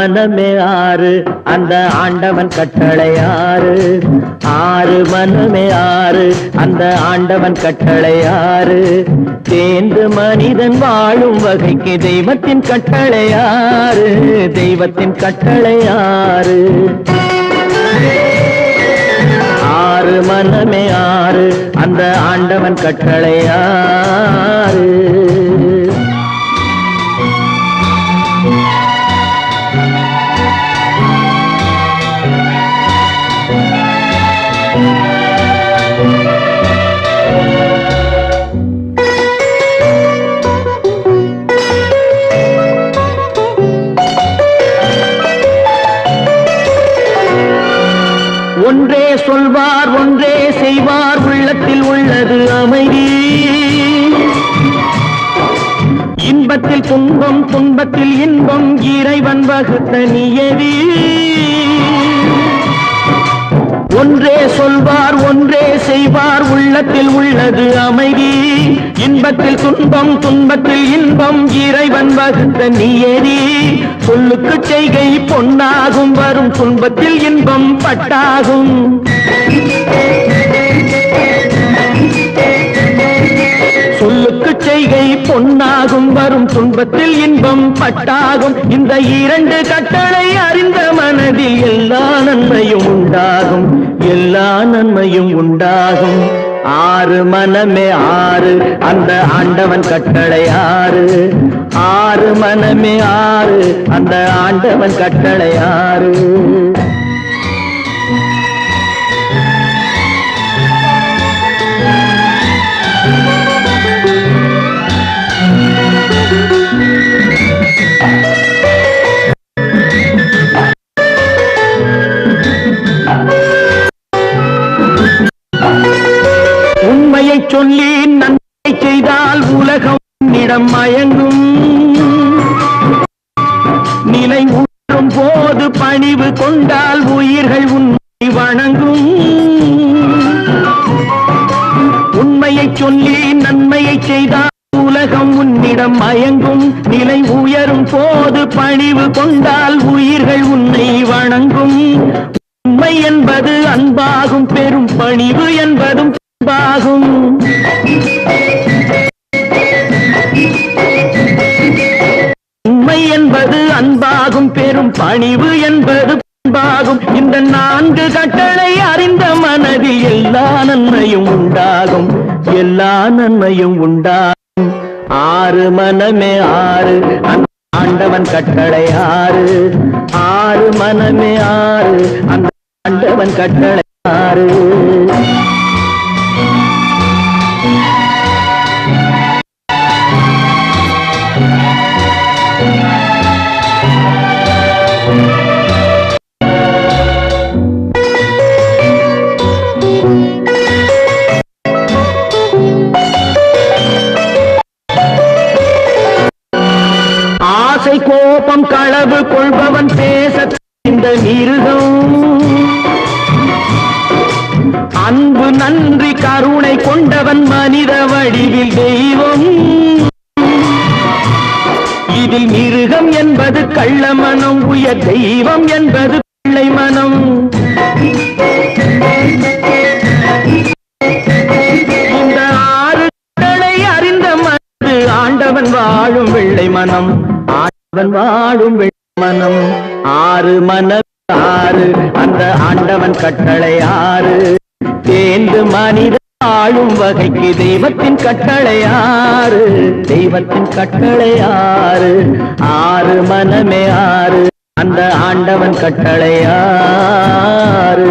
மனமே ஆறு அந்த ஆண்டவன் கட்டளை ஆறு. ஆறு மனமே ஆறு அந்த ஆண்டவன் கட்டளை ஆறு. தேர்ந்து மனிதன் வாழும் வகைக்கு தெய்வத்தின் கட்டளை ஆறு. தெய்வத்தின் கட்டளை ஆறு. ஆறு மனமே ஆறு அந்த ஆண்டவன் கட்டளை ஆறு. ஒன்றே சொல்வார் ஒன்றே செய்வார் உள்ளத்தில் உள்ளது அமைதி. இன்பத்தில் துன்பம் துன்பத்தில் இன்பம் இறைவன் வகுத்த நியதி. ஒன்றே சொல்வார் ஒன்றே செய்வார் உள்ளத்தில் உள்ளது அமைதி. இன்பத்தில் துன்பம் துன்பத்தில் இன்பம் இறைவன் வகுத்த நியதி. சொல்லுக்கு செய்கை பொன்னாகும் வரும் துன்பத்தில் இன்பம் பட்டாகும். சொல்லுக்கு செய்கை பொன்னாகும் வரும் துன்பத்தில் இன்பம் பட்டாகும். இந்த இரண்டு கட்டளை அறிந்த மனதில் எல்லா நன்மையும் உண்டாகும். எல்லா நன்மையும் உண்டாகும். ஆறு மனமே ஆறு அந்த ஆண்டவன் கட்டளை ஆறு. ஆறு மனமே ஆறு அந்த ஆண்டவன் கட்டளை ஆறு. உண்மையை சொல்லி நன்மை செய்தால் உலகம் உன்னிடம் மயங்கும். நிலை உணரும் போது பணிவு கொண்டால் உயிர்கள் உன்னை வணங்கும். உண்மையை சொல்லி நன்மையை செய்தால் உலகம் உன்னிடம் மயங்கும். நிலை உயரும் போது பணிவு கொண்டால் உயிர்கள் உன்னை வணங்கும். உண்மை என்பது அன்பாகும் பெரும் பணிவு என்பதும் அன்பாகும். உண்மை என்பது அன்பாகும் பெரும் பணிவு என்பது அன்பாகும். இந்த நான்கு கட்டளை அறிந்த மனதில் எல்லா நன்மையும் உண்டாகும். எல்லா நன்மையும் உண்டாகும். ஆறு மனமே ஆறு அந்த ஆண்டவன் கட்டளை ஆறு. ஆறு மனமே ஆறு அந்த ஆண்டவன் கட்டளை ஆறு. ஆசை கோபம் களவு கொள்பவன் பேச இந்த மிருகம். அன்பு நன்றி கருணை கொண்டவன் மனித வடிவில் தெய்வம். இதில் மிருகம் என்பது கள்ள மனம். உயர் தெய்வம் என்பது பிள்ளை மனம். இந்த ஆறு கடலை அறிந்த மனது ஆண்டவன் வாழும் வெள்ளை மனம். ஆண்டவன் வாழும் வெள்ளை மனம். ஆறு மனம் ஆறு அந்த ஆண்டவன் கட்டளை ஆறு. தேர்ந்து மனித ஆளும் வகைக்கு தெய்வத்தின் கட்டளை ஆறு. தெய்வத்தின் கட்டளை ஆறு. ஆறு மனமே ஆறு அந்த ஆண்டவன் கட்டளை ஆறு.